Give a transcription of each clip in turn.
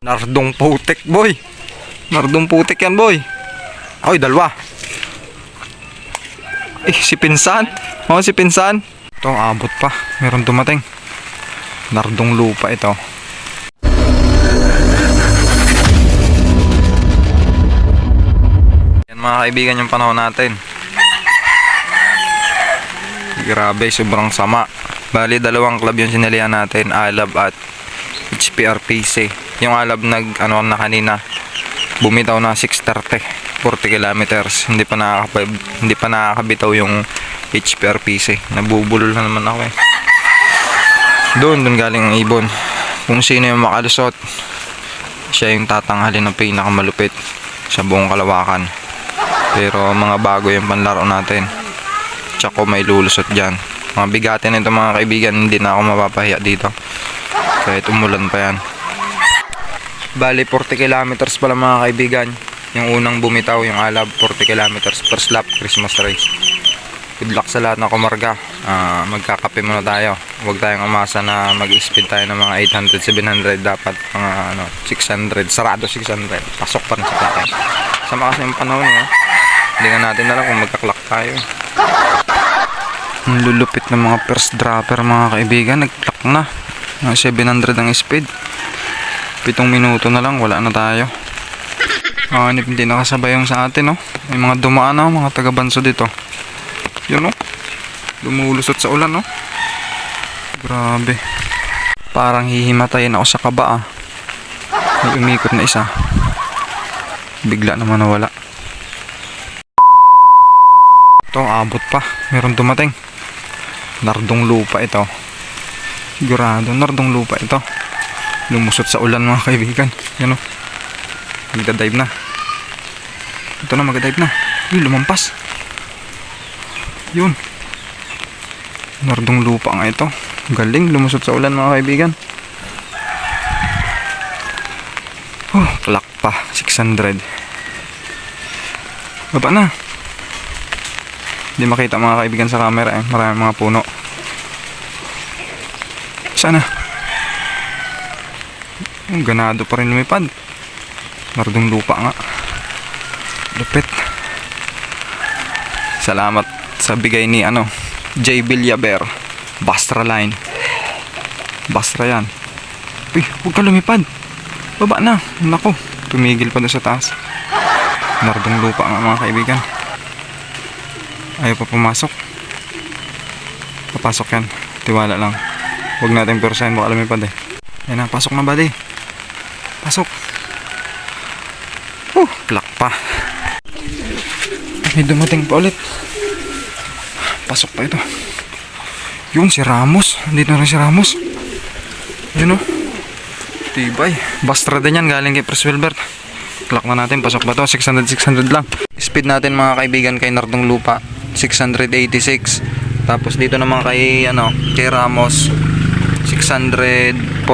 Nardong putik, boy. Nardong putik yan, boy. Ay, dalawa. Si Pinsan. Si Pinsan. Ito, abot pa. Meron dumating. Nardong lupa ito. Yan mga kaibigan yung panahon natin. Grabe, sobrang sama. Bali, dalawang club yung sinalihan natin. Alab at HPRPC. Yung Alab na kanina bumitaw na 6:30, 40 kilometers. Hindi pa nakakabitaw yung HPRPC. Nabubulol na naman ako eh. Doon galing ang ibon. Kung sino yung makalusot, siya yung tatanghalin ng pinakamalupit sa buong Kalawakan. Pero mga bago yung panlaro natin. Tsaka may lulusot dyan. Mga bigatin ito mga kaibigan, hindi na ako mapapahiya dito kahit umulan pa yan. Bali 40 kilometers pala mga kaibigan yung unang bumitaw, yung Alab. 40 kilometers per slap, Christmas race. Good luck sa lahat ng kumarga. Magkakape muna tayo. Huwag tayong umasa na mag-speed tayo ng mga 800, 700. Dapat mga 600, sarado 600. Pasok pa rin sa akin. Sama kasi yung panahon eh. Hindi nga natin alam kung magkaklak tayo. Ang lulupit ng mga first dropper mga kaibigan. Nag-clock na. 700 ang speed. 7 minuto na lang, wala na tayo. Hindi nakasabay yung sa atin, no? May mga dumaan na, mga taga-banso dito. Yun, no? Lumulusot sa ulan, no? Grabe. Parang hihimatayin ako sa kaba, ah. May umikot na isa. Bigla naman nawala. Ito, abot pa. Meron dumating. Nardong lupa ito. Sigurado, nardong lupa ito. Lumusot sa ulan mga kaibigan. Yan o. Magdadive na. Ito na, magdadive na. Uy, lumampas. Yun. Nardong lupa nga ito. Galing, lumusot sa ulan mga kaibigan. Klak pa. 600. Baba na. Hindi makita mga kaibigan sa camera eh. Maraming mga puno. Sana. Ganado pa rin lumipad. Nardong lupa nga. Lupit. Salamat sa bigay ni J. Villaber. Bastra line. Bastra yan. Uy, huwag ka lumipad. Baba na. Nako, tumigil pa doon sa taas. Nardong lupa nga mga kaibigan. Ayaw pa pumasok. Papasok yan. Tiwala lang. Huwag natin persahin, baka lumipad eh. Yan na, pasok na buddy. Pasok. Klak pa. May dumating pa ulit. Pasok pa ito. Yun, si Ramos. Dito na rin si Ramos. Yun o. Tibay. Bastra din yan, galing kay Pres Wilbert. Klak na natin, pasok ba to? 600 lang. Speed natin mga kaibigan kay Nardong Lupa 686. Tapos dito naman kay Ramos 640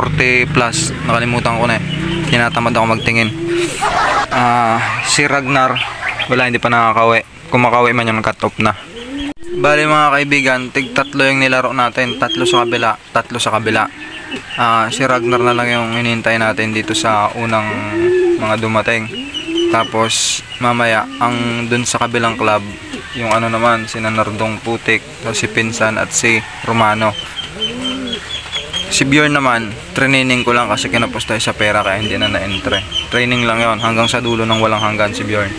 plus. Nakalimutan ko na eh. Tinatamad ako magtingin. Si Ragnar wala, hindi pa nakakawi. Kung makawi man yung cut off na. Bali mga kaibigan, tig-tatlo yung nilaro natin. 3 sa kabila, 3 sa kabila. Si Ragnar na lang yung hinihintay natin dito sa unang mga dumating. Tapos mamaya ang dun sa kabilang club, yung naman si Nardong Putik, si Pinsan at si Romano. Si Bjorn naman, training ko lang kasi kinapos tayo sa pera kaya hindi na na-entre. Training lang yon hanggang sa dulo ng walang hanggan si Bjorn.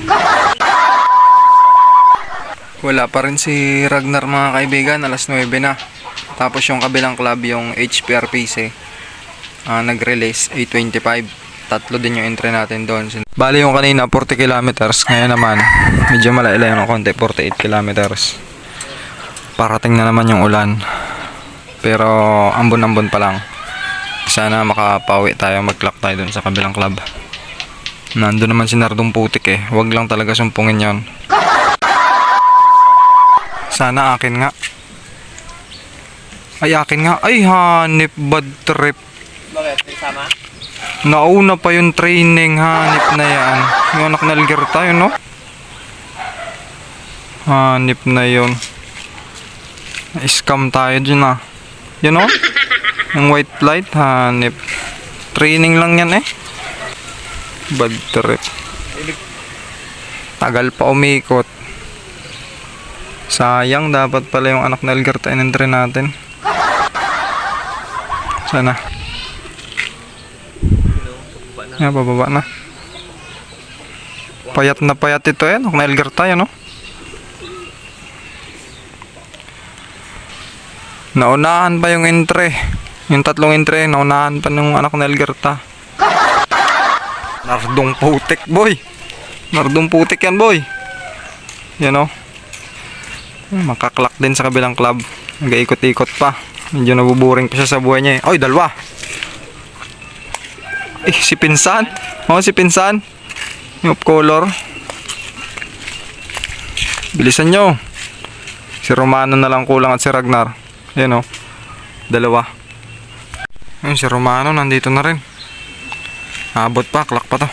Wala pa rin si Ragnar mga kaibigan, alas 9 na. Tapos yung kabilang club, yung HPRPC, nag-release 825. 3 din yung entry natin doon. Bali yung kanina 40 kilometers, ngayon naman medyo malaylay ng konti, 48 kilometers. Parating na naman yung ulan. Pero ambon-ambon pa lang. Sana makapawi tayo, mag-clock tayo dun sa kabilang club. Nandun naman si Nardong Putik eh. Huwag lang talaga sumpungin yon. Sana akin nga. Ay, akin nga. Ay, hanip bad trip. Bakit? Sama? Nauna pa yung training, hanip na yan. Yung anak na Alger tayo, no? Hanip na yun. Scam tayo dyan ah. You know? Yung white flight, hanip. Training lang yan eh. Bad trip. Tagal pa umikot. Sayang, dapat pala yung anak na Elgarta in-entry natin. Sana. Yan, bababa na. Payat na payat ito anak na Elgarta yan, no? Naunahan pa yung entry. Yung tatlong entry, naunahan pa ng anak na Elgarta. Nardong putik, boy. Nardong putik yan, boy. Yan, o. Makaklak din sa kabilang club. Nag-ikot-ikot pa. Medyo nabuburing pa siya sa buhay niya. Oy, dalawa. Si Pinsan. Si Pinsan. Yung off color. Bilisan nyo. Si Romano na lang kulang at si Ragnar. Yan, o. Dalawa. Ayun, si Romano nandito na rin. Abot pa, klak pa to.